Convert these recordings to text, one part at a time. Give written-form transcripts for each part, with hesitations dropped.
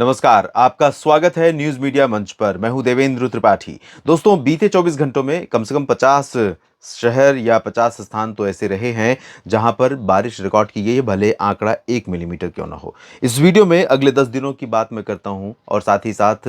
नमस्कार, आपका स्वागत है न्यूज़ मीडिया मंच पर। मैं हूं देवेंद्र त्रिपाठी। दोस्तों, बीते 24 घंटों में कम से कम 50 शहर या 50 स्थान तो ऐसे रहे हैं जहां पर बारिश रिकॉर्ड की गई है, भले आंकड़ा 1 मिलीमीटर क्यों ना हो। इस वीडियो में अगले 10 दिनों की बात मैं करता हूं और साथ ही साथ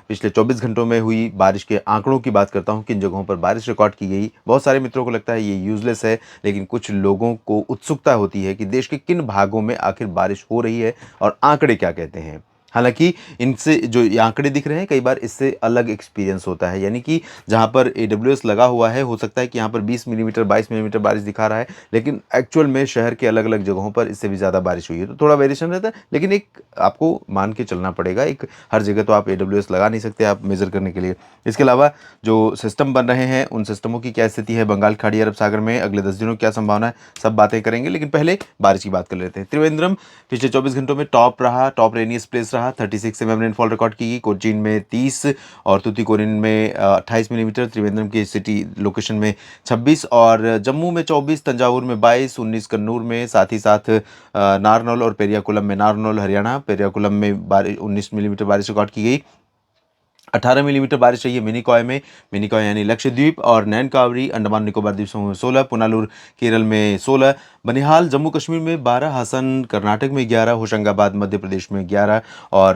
पिछले 24 घंटों में हुई बारिश के आंकड़ों की बात करता हूं, किन जगहों पर बारिश रिकॉर्ड की गई। बहुत सारे मित्रों को लगता है ये यूजलेस है, लेकिन कुछ लोगों को उत्सुकता होती है कि देश के किन भागों में आखिर बारिश हो रही है और आंकड़े क्या कहते हैं। हालाँकि इनसे जो ये आंकड़े दिख रहे हैं, कई बार इससे अलग एक्सपीरियंस होता है, यानी कि जहाँ पर एडब्ल्यूएस लगा हुआ है, हो सकता है कि यहाँ पर 20 मिलीमीटर 22 मिलीमीटर बारिश दिखा रहा है, लेकिन एक्चुअल में शहर के अलग-अलग जगहों पर इससे भी ज़्यादा बारिश हुई है। तो थोड़ा वेरिएशन रहता है, लेकिन एक आपको मान के चलना पड़ेगा। एक हर जगह तो आप एडब्ल्यूएस लगा नहीं सकते आप मेज़र करने के लिए। इसके अलावा जो सिस्टम बन रहे हैं, उन सिस्टमों की क्या स्थिति है, बंगाल खाड़ी, अरब सागर में अगले 10 दिनों की क्या संभावना है, सब बातें करेंगे। लेकिन पहले बारिश की बात कर लेते हैं। त्रिवेंद्रम पिछले 24 घंटों में टॉप रहा, टॉप रेनियस्ट प्लेस रहा। 36 एमएम रेनफॉल रिकॉर्ड की गई। कोचीन में 30 और तूतीकोरिन में 28 मिलीमीटर, त्रिवेंद्रम की सिटी लोकेशन में 26 और जम्मू में 24, तंजावुर में 22, 19 कन्नूर में, साथ ही साथ नारनौल और पेरियाकुलम में, नारनौल हरियाणा, पेरियाकुलम में 19 मिलीमीटर बारिश रिकॉर्ड की गई। 18 मिलीमीटर बारिश रही है मिनिकॉय में, मिनिकॉय यानी लक्षद्वीप और नैन कावरी अंडमान निकोबार द्वीप समूह में 16, पुनालूर केरल में 16, बनिहाल जम्मू कश्मीर में 12, हसन कर्नाटक में 11, होशंगाबाद मध्य प्रदेश में 11 और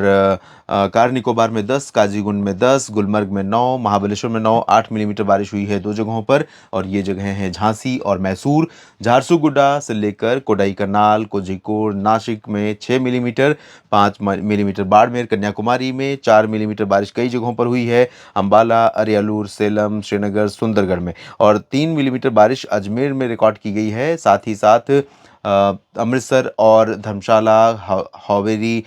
कार निकोबार में 10, काजीगुंड में 10, गुलमर्ग में 9, महाबलेश्वर में 9, 8 मिलीमीटर बारिश हुई है 2 जगहों पर और ये जगह हैं झांसी और मैसूर। झारसुगुडा से लेकर कोडाईकनाल, कोझिकोड, नासिक में 6 मिलीमीटर, 5 मिलीमीटर बाड़मेर, कन्याकुमारी में 4 मिलीमीटर बारिश कई जगहों पर हुई है, अंबाला, अरियालूर, सेलम, श्रीनगर, सुंदरगढ़ में और 3 मिलीमीटर बारिश अजमेर में रिकॉर्ड की गई है। साथ ही साथ अमृतसर और धर्मशाला, हावेरी,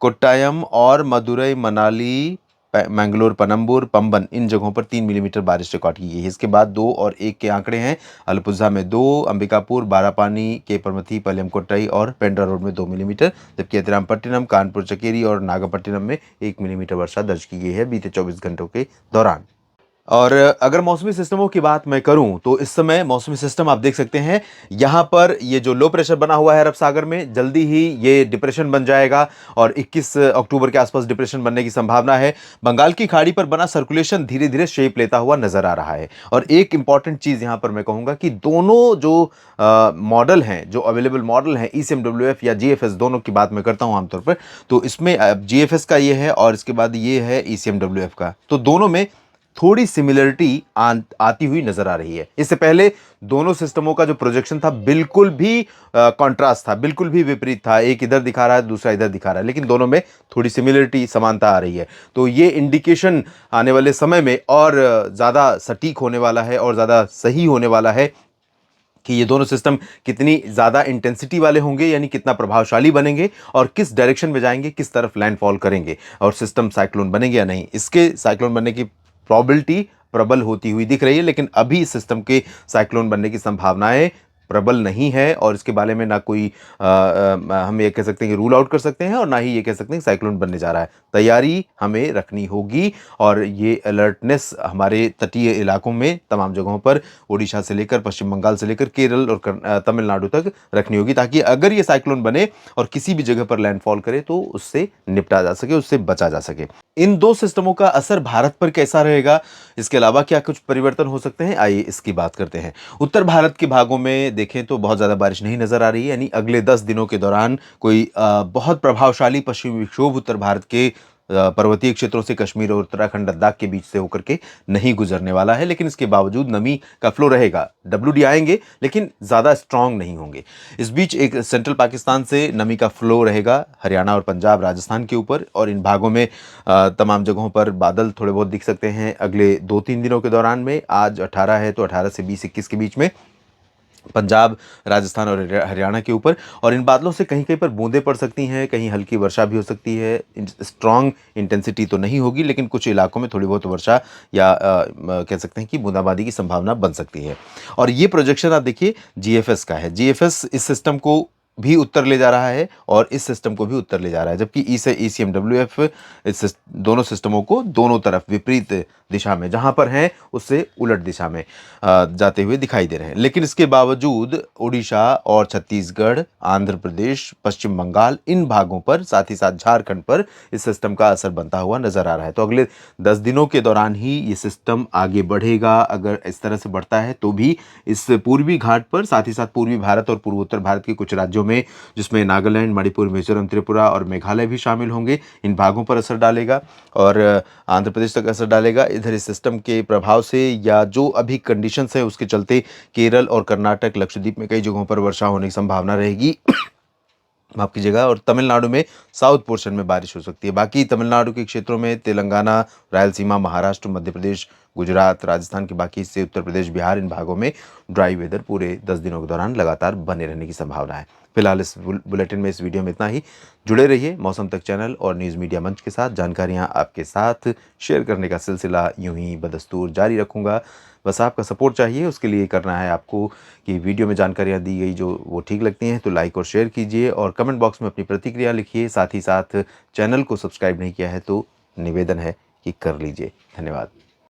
कोट्टायम और मदुरई, मनाली, मैंगलोर, पनम्बूर, पंबन, इन जगहों पर 3 मिलीमीटर बारिश रिकॉर्ड की गई है। इसके बाद 2 और 1 के आंकड़े हैं। अल्पुझा में 2, अंबिकापुर, बारापानी, केपरमथी, पलेमकोट्टई और पेंड्रा रोड में 2 मिलीमीटर, जबकि अतिरामपट्टिनम, कानपुर चकेरी और नागपट्टिनम में 1 मिलीमीटर वर्षा दर्ज की गई है बीते 24 घंटों के दौरान। और अगर मौसमी सिस्टमों की बात मैं करूं तो इस समय मौसमी सिस्टम आप देख सकते हैं, यहां पर ये जो लो प्रेशर बना हुआ है अरब सागर में, जल्दी ही ये डिप्रेशन बन जाएगा और 21 अक्टूबर के आसपास डिप्रेशन बनने की संभावना है। बंगाल की खाड़ी पर बना सर्कुलेशन धीरे धीरे शेप लेता हुआ नजर आ रहा है और एक इंपॉर्टेंट चीज यहां पर मैं कहूंगा कि दोनों जो मॉडल हैं, जो अवेलेबल मॉडल हैं, ईसीएमडब्ल्यूएफ या जीएफएस, दोनों की बात मैं करता हूं आमतौर पर, तो इसमें जीएफएस का ये है और इसके बाद ये है ईसीएमडब्ल्यूएफ का, तो दोनों में थोड़ी सिमिलरिटी आती हुई नजर आ रही है। इससे पहले दोनों सिस्टमों का जो प्रोजेक्शन था बिल्कुल भी कंट्रास्ट था, बिल्कुल भी विपरीत था। एक इधर दिखा रहा है, दूसरा इधर दिखा रहा है, लेकिन दोनों में थोड़ी सिमिलरिटी, समानता आ रही है। तो ये इंडिकेशन आने वाले समय में और ज़्यादा सटीक होने वाला है और ज़्यादा सही होने वाला है कि ये दोनों सिस्टम कितनी ज़्यादा इंटेंसिटी वाले होंगे, यानी कितना प्रभावशाली बनेंगे और किस डायरेक्शन में जाएंगे, किस तरफ लैंडफॉल करेंगे और सिस्टम साइक्लोन बनेंगे या नहीं। इसके साइक्लोन बनने की प्रॉबिलिटी प्रबल होती हुई दिख रही है, लेकिन अभी इस सिस्टम के साइक्लोन बनने की संभावनाएं प्रबल नहीं है और इसके बारे में ना कोई हम ये कह सकते हैं कि रूल आउट कर सकते हैं और ना ही ये कह सकते हैं कि साइक्लोन बनने जा रहा है। तैयारी हमें रखनी होगी और ये अलर्टनेस हमारे तटीय इलाकों में तमाम जगहों पर, उड़ीसा से लेकर पश्चिम बंगाल से लेकर केरल और तमिलनाडु तक रखनी होगी, ताकि अगर ये साइक्लोन बने और किसी भी जगह पर लैंडफॉल करे तो उससे निपटा जा सके, उससे बचा जा सके। इन दो सिस्टमों का असर भारत पर कैसा रहेगा, इसके अलावा क्या कुछ परिवर्तन हो सकते हैं, आइए इसकी बात करते हैं। उत्तर भारत के भागों में देखें तो बहुत ज़्यादा बारिश नहीं नज़र आ रही है, यानी अगले 10 दिनों के दौरान कोई बहुत प्रभावशाली पश्चिमी विक्षोभ उत्तर भारत के पर्वतीय क्षेत्रों से कश्मीर और उत्तराखंड लद्दाख के बीच से होकर के नहीं गुजरने वाला है, लेकिन इसके बावजूद नमी का फ्लो रहेगा। डब्ल्यूडी आएंगे लेकिन ज़्यादा स्ट्रांग नहीं होंगे। इस बीच एक सेंट्रल पाकिस्तान से नमी का फ्लो रहेगा हरियाणा और पंजाब, राजस्थान के ऊपर और इन भागों में तमाम जगहों पर बादल थोड़े बहुत दिख सकते हैं अगले 2-3 दिनों के दौरान में। आज 18 है तो 18 से 20-21 के बीच में पंजाब, राजस्थान और हरियाणा के ऊपर, और इन बादलों से कहीं कहीं पर बूंदें पड़ सकती हैं, कहीं हल्की वर्षा भी हो सकती है। स्ट्रॉन्ग इंटेंसिटी तो नहीं होगी, लेकिन कुछ इलाकों में थोड़ी बहुत वर्षा या कह सकते हैं कि बूंदाबांदी की संभावना बन सकती है। और ये प्रोजेक्शन आप देखिए जीएफएस का है। जीएफएस इस सिस्टम को भी उत्तर ले जा रहा है और इस सिस्टम को भी उत्तर ले जा रहा है, जबकि ई से ECMWF दोनों सिस्टमों को दोनों तरफ विपरीत दिशा में, जहां पर हैं उससे उलट दिशा में जाते हुए दिखाई दे रहे हैं। लेकिन इसके बावजूद उड़ीसा और छत्तीसगढ़, आंध्र प्रदेश, पश्चिम बंगाल, इन भागों पर, साथ ही साथ झारखंड पर इस सिस्टम का असर बनता हुआ नजर आ रहा है। तो अगले 10 दिनों के दौरान ही ये सिस्टम आगे बढ़ेगा। अगर इस तरह से बढ़ता है तो भी इस पूर्वी घाट पर, साथ ही साथ पूर्वी भारत और पूर्वोत्तर भारत के कुछ राज्यों में, जिसमें नागालैंड, मणिपुर, मिजोरम, त्रिपुरा और मेघालय भी शामिल होंगे, इन भागों पर असर डालेगा और आंध्र प्रदेश तक असर डालेगा। इधर इस सिस्टम के प्रभाव से या जो अभी कंडीशंस है उसके चलते केरल और कर्नाटक, लक्षद्वीप में कई जगहों पर वर्षा होने की संभावना रहेगी। माफ कीजिएगा। और तमिलनाडु में साउथ पोर्शन में बारिश हो सकती है। बाकी तमिलनाडु के क्षेत्रों में तेलंगाना, रायलसीमा, महाराष्ट्र, मध्य प्रदेश, गुजरात, राजस्थान के बाकी हिस्से, उत्तर प्रदेश, बिहार, इन भागों में ड्राई वेदर पूरे 10 दिनों के दौरान लगातार बने रहने की संभावना है। फिलहाल इस बुलेटिन में, इस वीडियो में इतना ही। जुड़े रहिए मौसम तक चैनल और न्यूज़ मीडिया मंच के साथ। जानकारियाँ आपके साथ शेयर करने का सिलसिला यूं ही बदस्तूर जारी रखूँगा। बस आपका सपोर्ट चाहिए, उसके लिए करना है आपको कि वीडियो में जानकारियाँ दी गई जो वो ठीक लगती हैं तो लाइक और शेयर कीजिए और कमेंट बॉक्स में अपनी प्रतिक्रिया लिखिए। साथ ही साथ चैनल को सब्सक्राइब नहीं किया है तो निवेदन है कि कर लीजिए। धन्यवाद।